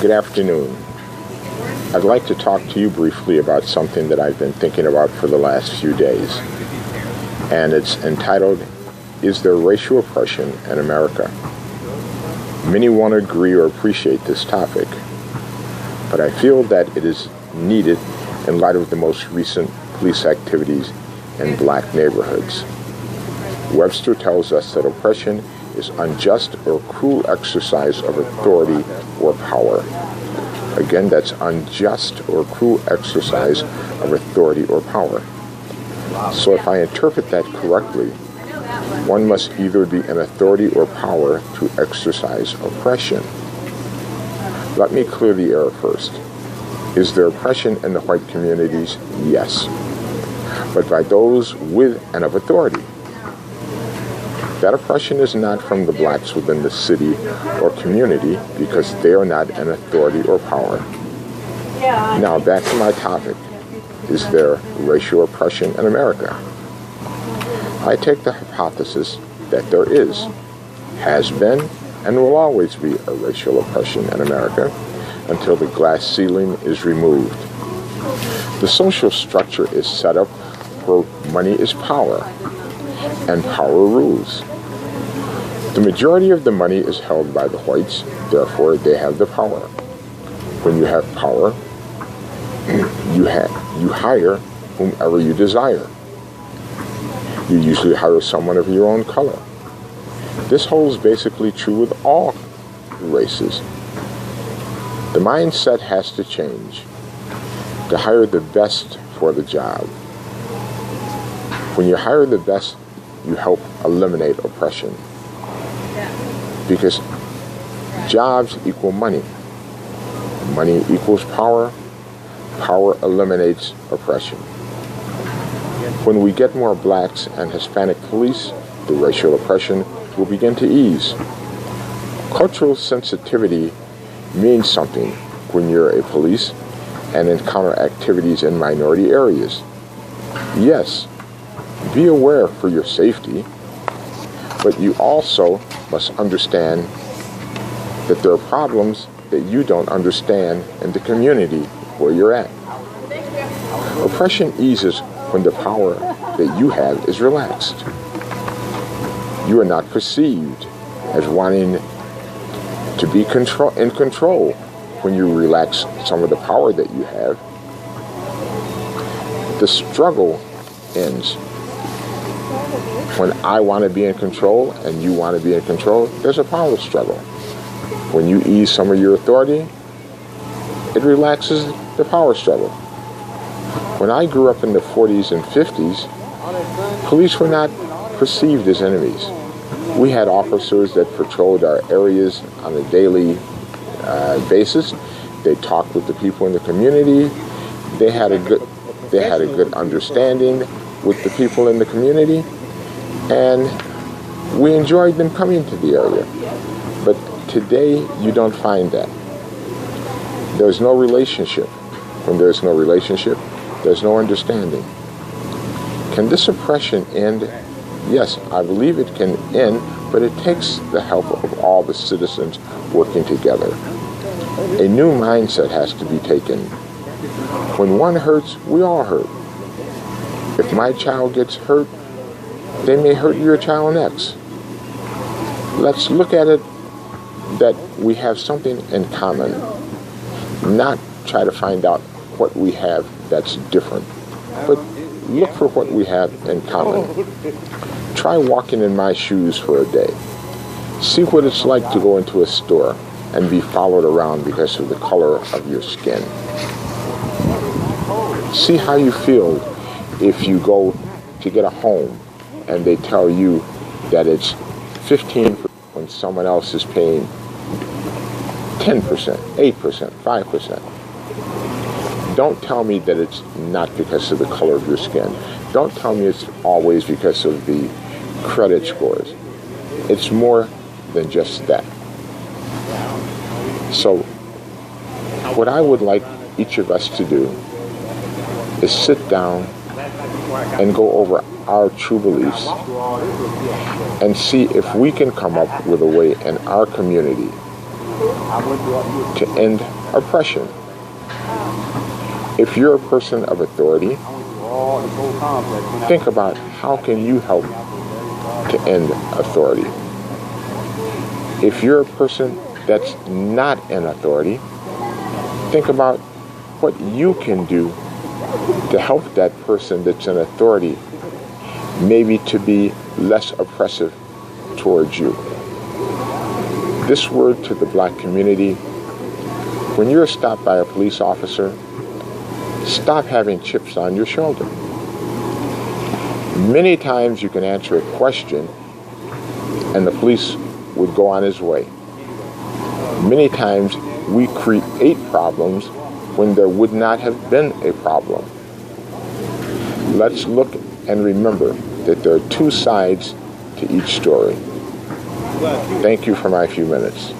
Good afternoon. I'd like to talk to you briefly about something that I've been thinking about for the last few days. And it's entitled, Is There Racial Oppression in America? Many won't agree or appreciate this topic, but I feel that it is needed in light of the most recent police activities in black neighborhoods. Webster tells us that oppression is unjust or cruel exercise of authority or power. Again, that's unjust or cruel exercise of authority or power. So if I interpret that correctly, one must either be an authority or power to exercise oppression. Let me clear the air first. Is there oppression in the white communities? Yes, but by those with and of authority. That oppression is not from the blacks within the city or community because they are not an authority or power. Now back to my topic. Is there racial oppression in America? I take the hypothesis that there is, has been, and will always be a racial oppression in America until the glass ceiling is removed. The social structure is set up where money is power, and power rules. The majority of the money is held by the whites, therefore they have the power. When you have power, you hire whomever you desire. You usually hire someone of your own color. This holds basically true with all races. The mindset has to change to hire the best for the job. When you hire the best, you help eliminate oppression. Because jobs equal money. Money equals power. Power eliminates oppression. When we get more blacks and Hispanic police, the racial oppression will begin to ease. Cultural sensitivity means something when you're a police and encounter activities in minority areas. Yes, be aware for your safety, but you also must understand that there are problems that you don't understand in the community where you're at. Oppression eases when the power that you have is relaxed. You are not perceived as wanting to be in control when you relax some of the power that you have. The struggle ends. When I want to be in control and you want to be in control, there's a power struggle. When you ease some of your authority, it relaxes the power struggle. When I grew up in the 40s and 50s, police were not perceived as enemies. We had officers that patrolled our areas on a daily basis. They talked with the people in the community. They had a good understanding with the people in the community, and we enjoyed them coming to the area. But today, you don't find that. There's no relationship. When there's no relationship, there's no understanding. Can this oppression end? Yes, I believe it can end, but it takes the help of all the citizens working together. A new mindset has to be taken. When one hurts, we all hurt. If my child gets hurt, they may hurt your child next. Let's look at it that we have something in common, not try to find out what we have that's different, but look for what we have in common. Try walking in my shoes for a day. See what it's like to go into a store and be followed around because of the color of your skin. See how you feel if you go to get a home and they tell you that it's 15% when someone else is paying 10%, 8%, 5%. Don't tell me that it's not because of the color of your skin. Don't tell me it's always because of the credit scores. It's more than just that. So, what I would like each of us to do is sit down and go over our true beliefs and see if we can come up with a way in our community to end oppression. If you're a person of authority, think about how can you help to end authority. If you're a person that's not in authority, think about what you can do to help that person that's in authority maybe to be less oppressive towards you. This word to the black community: when you're stopped by a police officer, stop having chips on your shoulder. Many times you can answer a question and the police would go on his way. Many times we create problems when there would not have been a problem. Let's look and remember that there are two sides to each story. Thank you for my few minutes.